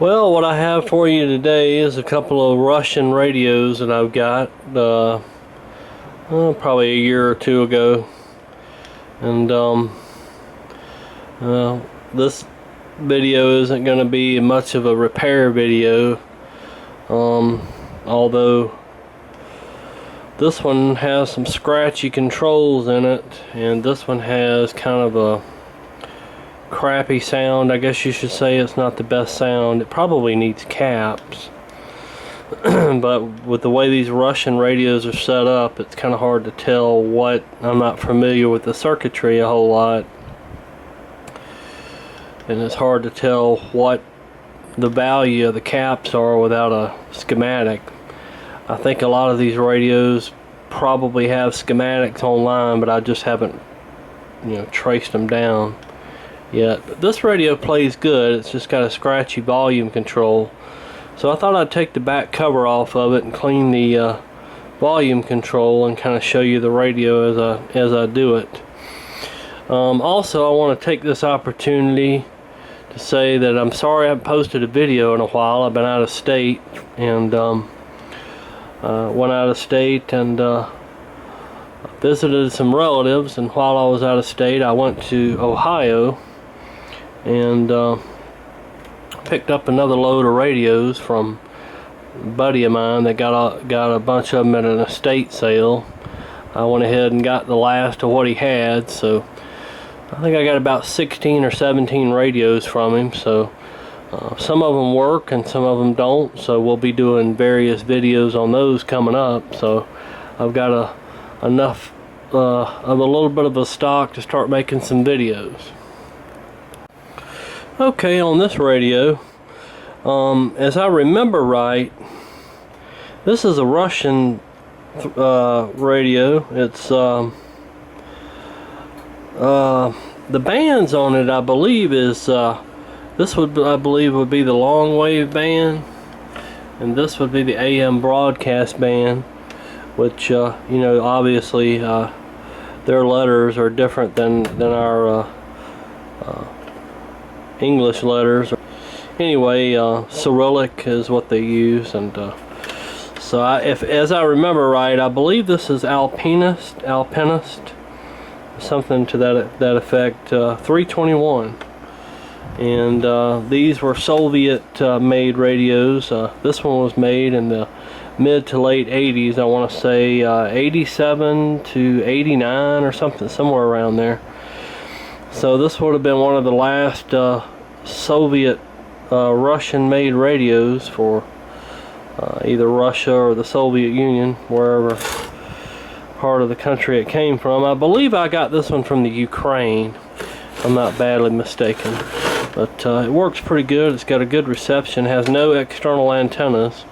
Well, what I have for you today is a couple of Russian radios that I've got probably a year or two ago, and this video isn't going to be much of a repair video, although this one has some scratchy controls in it, and this one has kind of a crappy sound. I guess you should say it's not the best sound. It probably needs caps. But with the way these Russian radios are set up, it's kind of hard to tell what. I'm not familiar with the circuitry a whole lot, and it's hard to tell what the value of the caps are without a schematic. I think a lot of these radios probably have schematics online, but I just haven't, traced them down yet. But this radio plays good. It's just got a scratchy volume control, so I thought I'd take the back cover off of it and clean the volume control and kind of show you the radio as I do it. Also, I want to take this opportunity to say that I'm sorry I haven't posted a video in a while. I've been out of state, and went out of state and visited some relatives, and while I was out of state I went to Ohio and picked up another load of radios from a buddy of mine that got a bunch of them at an estate sale. I went ahead and got the last of what he had, so I think I got about 16 or 17 radios from him. So some of them work and some of them don't, so we'll be doing various videos on those coming up. So I've got enough of a little bit of a stock to start making some videos. Okay, on this radio, as I remember right, this is a Russian radio. It's the bands on it, I believe, is this would, I believe, would be the Longwave band, and this would be the AM broadcast band, which obviously their letters are different than our English letters. Anyway, Cyrillic is what they use, and so as I remember right, I believe this is Alpinist, something to that effect, 321. And these were Soviet made radios. This one was made in the mid to late 80s. I want to say 87 to 89 or something, somewhere around there. So this would have been one of the last Soviet Russian made radios for either Russia or the Soviet Union, wherever part of the country it came from. I believe I got this one from the Ukraine, if I'm not badly mistaken. But it works pretty good. It's got a good reception. It has no external antennas,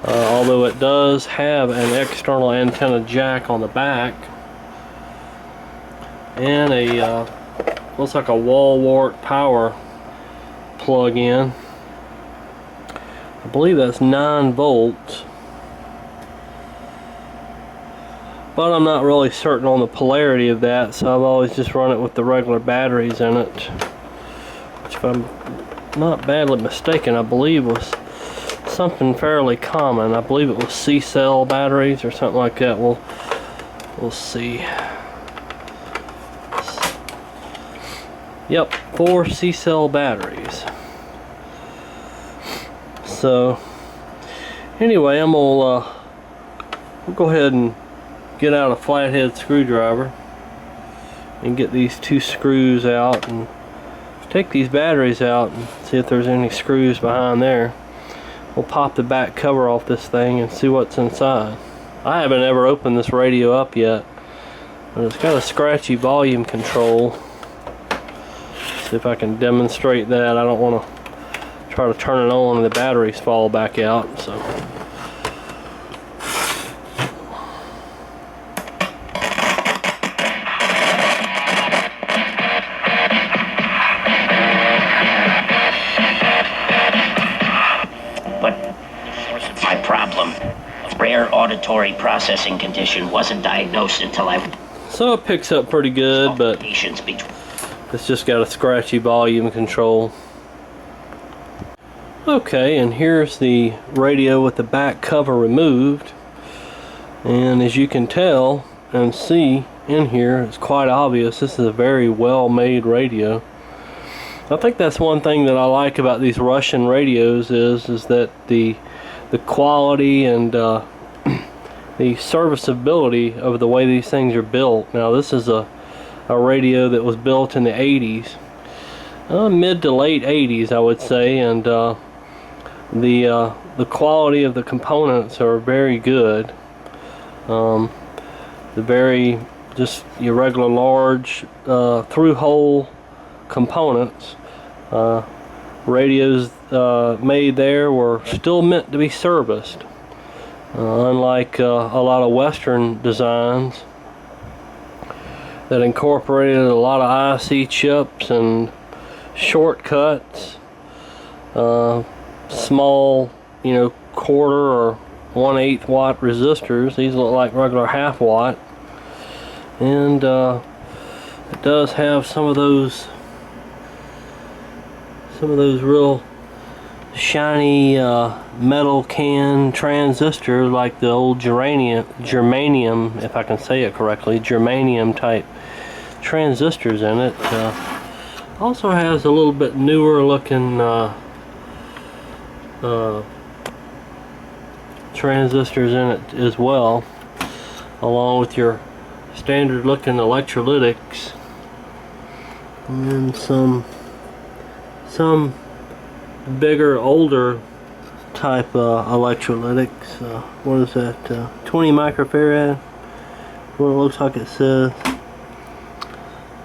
although it does have an external antenna jack on the back, and a looks like a wall wart power plug-in. I believe that's 9 volts, but I'm not really certain on the polarity of that, so I've always just run it with the regular batteries in it, which, if I'm not badly mistaken, I believe was something fairly common. I believe it was C-cell batteries or something like that. We'll see. Yep, 4 C-cell batteries. So anyway, we'll go ahead and get out a flathead screwdriver and get these 2 screws out and take these batteries out and see if there's any screws behind there. We'll pop the back cover off this thing and see what's inside. I haven't ever opened this radio up yet, but it's got a scratchy volume control. See if I can demonstrate that. I don't want to try to turn it on and the batteries fall back out, so rare auditory processing condition wasn't diagnosed until So it picks up pretty good, but it's just got a scratchy volume control. Okay, and here's the radio with the back cover removed, and as you can tell and see in here, it's quite obvious this is a very well made radio. I think that's one thing that I like about these Russian radios is that the quality and the serviceability of the way these things are built. Now this is a radio that was built in the 80s, mid to late 80s I would say, and the quality of the components are very good. The very just your regular large through-hole components. Radios made there were still meant to be serviced, unlike a lot of Western designs that incorporated a lot of IC chips and shortcuts, small, quarter or 1/8 watt resistors. These look like regular half watt, and it does have some of those real shiny metal can transistors, like the old germanium, if I can say it correctly, germanium type transistors in it. Also has a little bit newer looking transistors in it as well, along with your standard looking electrolytics, and some bigger, older type electrolytics. What is that? 20 microfarad. What it looks like it says.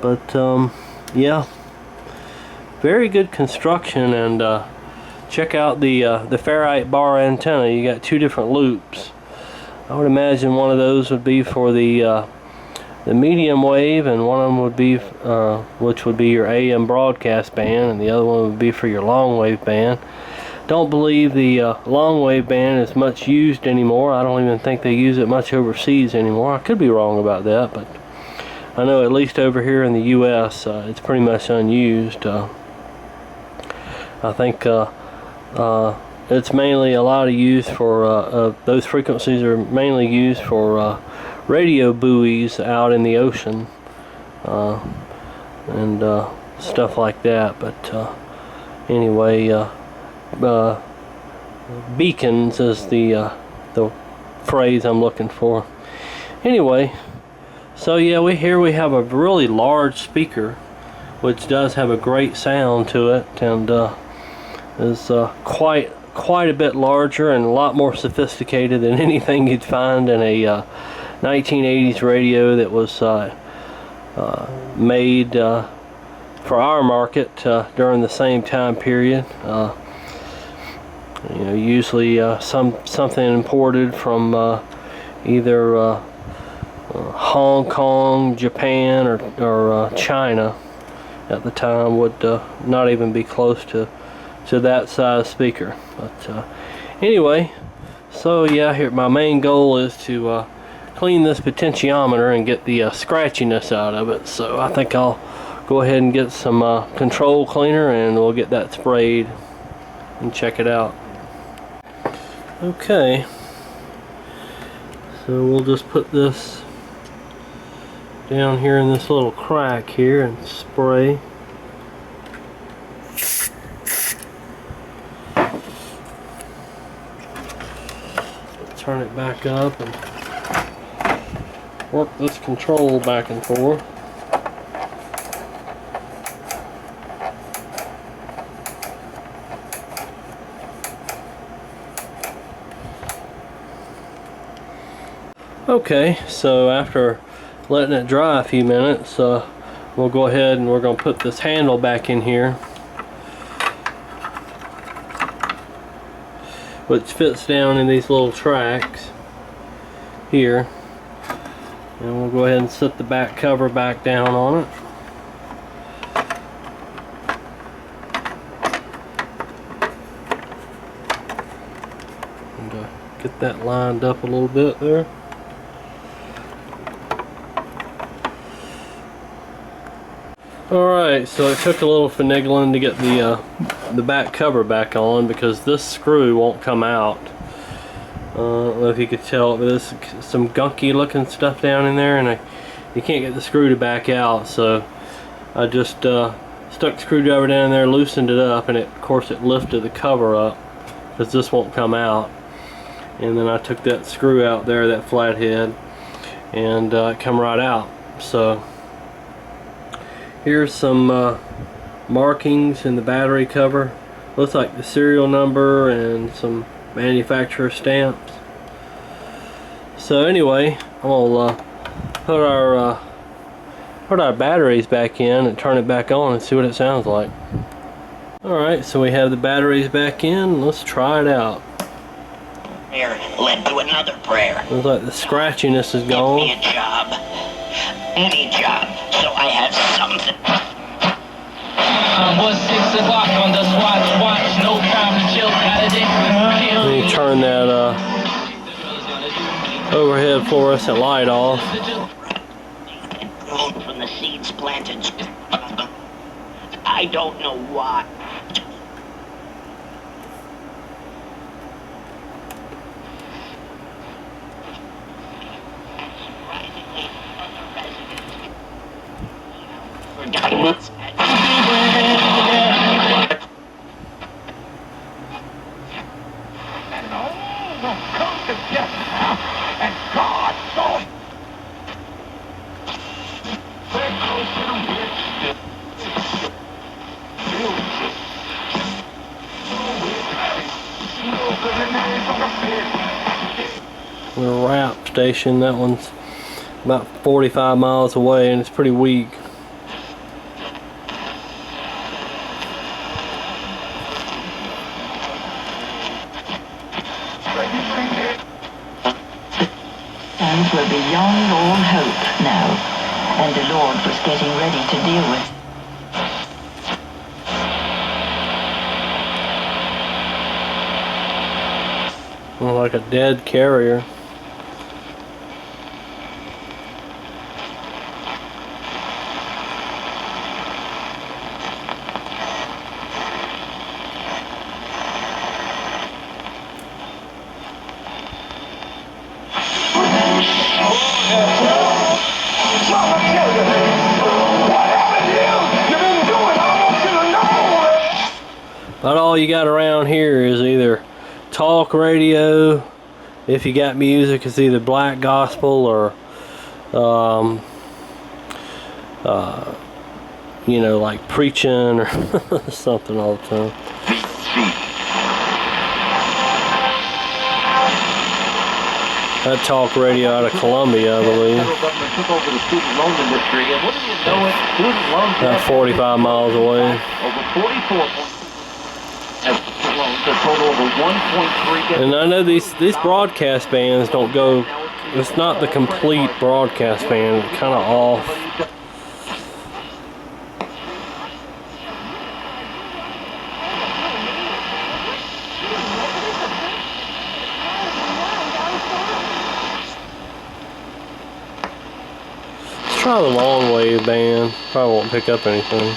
But yeah, very good construction. And check out the ferrite bar antenna. You got two different loops. I would imagine one of those would be for the medium wave, and one of them would be which would be your AM broadcast band, and the other one would be for your long wave band. Don't believe the long wave band is much used anymore. I don't even think they use it much overseas anymore. I could be wrong about that, but I know at least over here in the US it's pretty much unused. I think it's mainly a lot of use for those frequencies are mainly used for radio buoys out in the ocean, and stuff like that. But anyway, beacons is the phrase I'm looking for. Anyway, so yeah, here we have a really large speaker, which does have a great sound to it, and is quite a bit larger and a lot more sophisticated than anything you'd find in a 1980s radio that was made for our market during the same time period. Usually something imported from either Hong Kong, Japan, or China at the time would not even be close to that size speaker. But anyway, so yeah, here my main goal is to clean this potentiometer and get the scratchiness out of it. So I think I'll go ahead and get some control cleaner, and we'll get that sprayed and check it out. Okay, so we'll just put this down here in this little crack here and spray. Turn it back up and work this control back and forth. Okay, so after letting it dry a few minutes, we'll go ahead and we're going to put this handle back in here, which fits down in these little tracks here, and we'll go ahead and set the back cover back down on it. And get that lined up a little bit there. Alright, so it took a little finagling to get the the back cover back on because this screw won't come out. I don't know if you could tell, but there's some gunky looking stuff down in there, and you can't get the screw to back out. So I just stuck the screwdriver down there, loosened it up, and of course it lifted the cover up because this won't come out. And then I took that screw out there, that flathead, and it come right out. So here's some markings in the battery cover. Looks like the serial number and some manufacturer stamps. So anyway, I'm gonna put our batteries back in and turn it back on and see what it sounds like. Alright, so we have the batteries back in. Let's try it out. Prayer led to another prayer. Looks like the scratchiness is gone. Give me a job. Any job. So I have something. Was 6 o'clock on the watch, no time to chill, Saturday. Let me turn that overhead fluorescent light off. From the seeds planted. I don't know why. The wrap station, that one's about 45 miles away and it's pretty weak. Times were beyond all hope now, and the Lord was getting ready to deal with. Well, like a dead carrier. About all you got around here is either talk radio. If you got music, it's either black gospel or you know, like preaching or something all the time. That talk radio out of Columbia, I believe. About 45 miles away. And I know these broadcast bands don't go, it's not the complete broadcast band, it's kind of off. Let's try the Longwave band, probably won't pick up anything.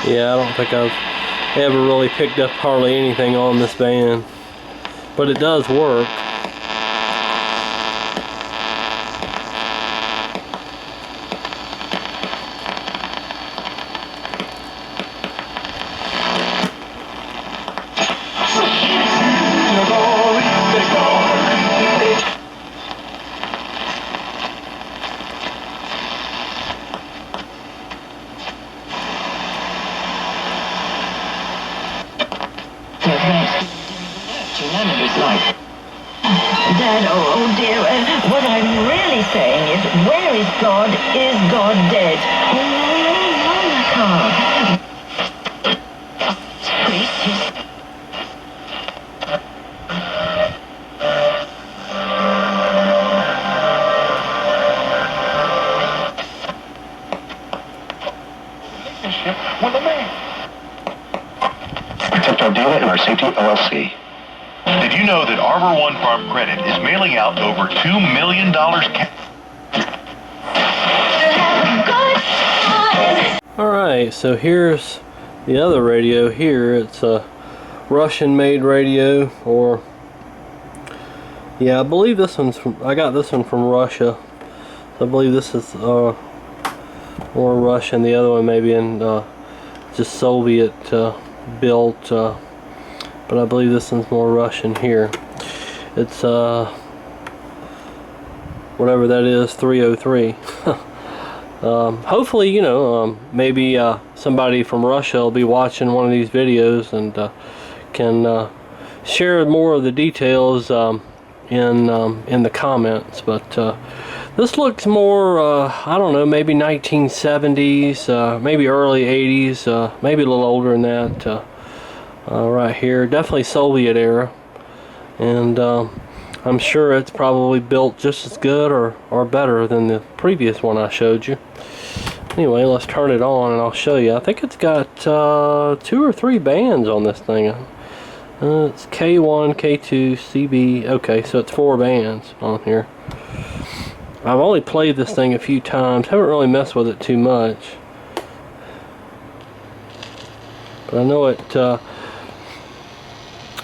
Yeah, I don't think I've ever really picked up hardly anything on this band, but it does work. Dad, oh dear, what I'm really saying is, where is God? Is God dead? Oh, this ship with a man. Protect our data and our safety, LLC. Did you know that Arbor One Farm Credit is mailing out over $2 million Alright, so here's the other radio here. It's a Russian-made radio, or yeah, I believe this one's from, I got this one from Russia. I believe this is more Russian. The other one maybe in just Soviet built, but I believe this one's more Russian here. It's whatever that is, 303. Hopefully, you know, maybe somebody from Russia will be watching one of these videos and can share more of the details in the comments. But this looks more, I don't know, maybe 1970s, maybe early 80s, maybe a little older than that. Right here, definitely Soviet era, and I'm sure it's probably built just as good or better than the previous one I showed you. Anyway, let's turn it on and I'll show you. I think it's got 2 or 3 bands on this thing. It's K1, K2, CB. Okay, so it's 4 bands on here. I've only played this thing a few times. Haven't really messed with it too much. But I know it,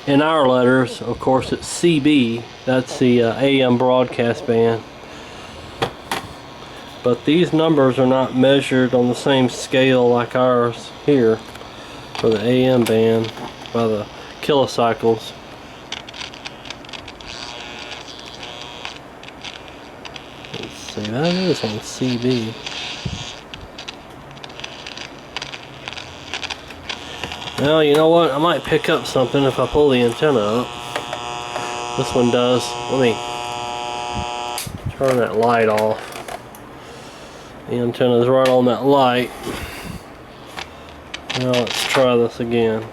in our letters, of course, it's CB. That's the AM broadcast band. But these numbers are not measured on the same scale like ours here for the AM band by the kilocycles. Let's see, that is on CB. Well, you know what? I might pick up something if I pull the antenna up. This one does. Let me turn that light off. The antenna is right on that light. Now let's try this again.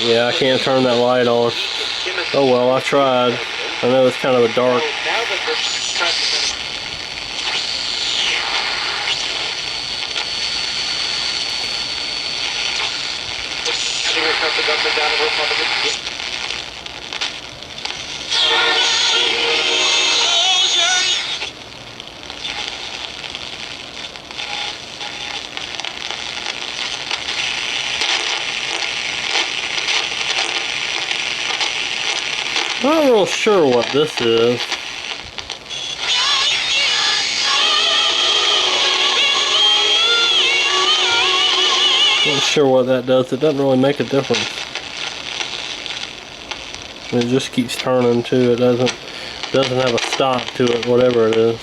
Yeah, I can't turn that light on. Oh well, I tried. I know it's kind of a dark. I'm not real sure what this is. Not sure what that does. It doesn't really make a difference. It just keeps turning too. It doesn't have a stop to it, whatever it is.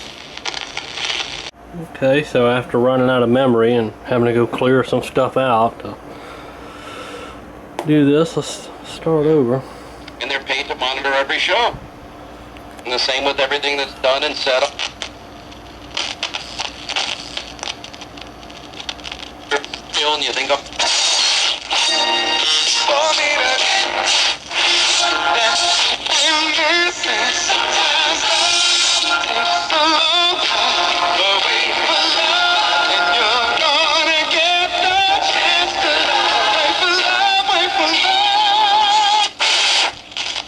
Okay, so after running out of memory and having to go clear some stuff out to do this, let's start over. And they're paid to monitor every show. And the same with everything that's done and set up. And you think of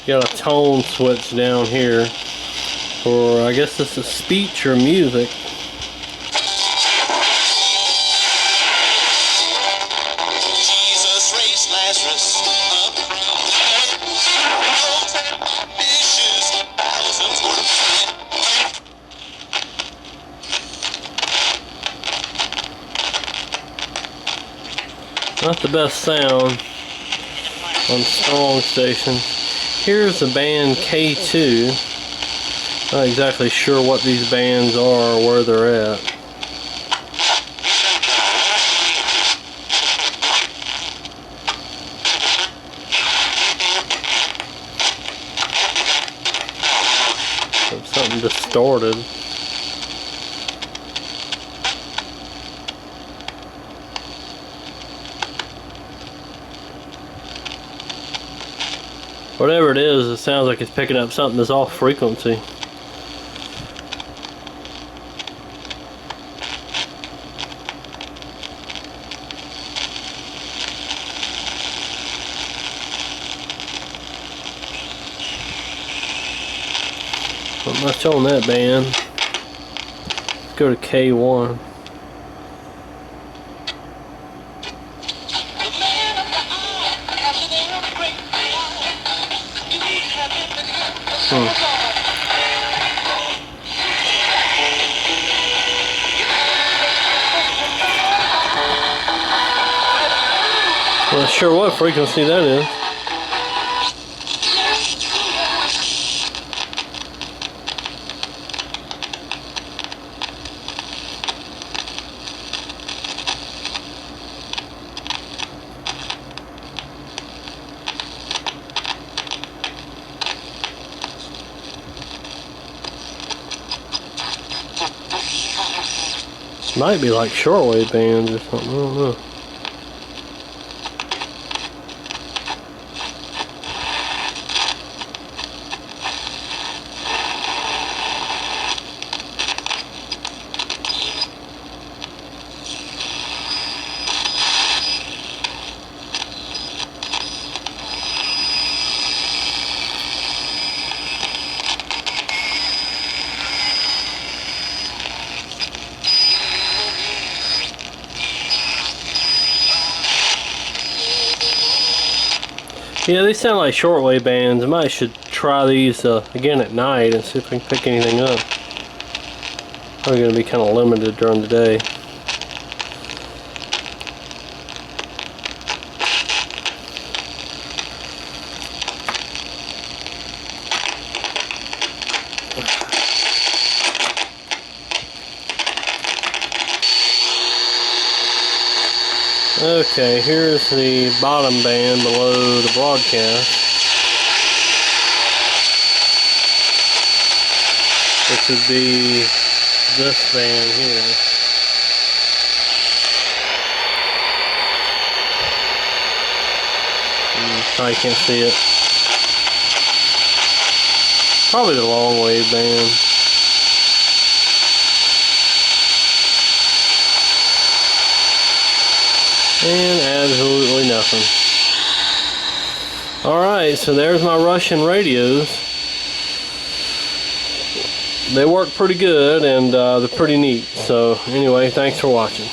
got a tone switch down here for, I guess this is speech or music. Not the best sound on strong stations. Here's the band K2. Not exactly sure what these bands are or where they're at. getting distorted. Whatever it is, it sounds like it's picking up something that's off frequency. Not much on that band. Let's go to K1. Not sure what frequency that is. Might be like shortwave bands or something, I don't know. Yeah, they sound like shortwave bands. I might should try these again at night and see if I can pick anything up. Probably going to be kind of limited during the day. Okay, here's the bottom band below the broadcast, which would be this band here. Probably can't see it. Probably the Longwave band. And absolutely nothing. Alright, so there's my Russian radios. They work pretty good and they're pretty neat. So anyway, thanks for watching.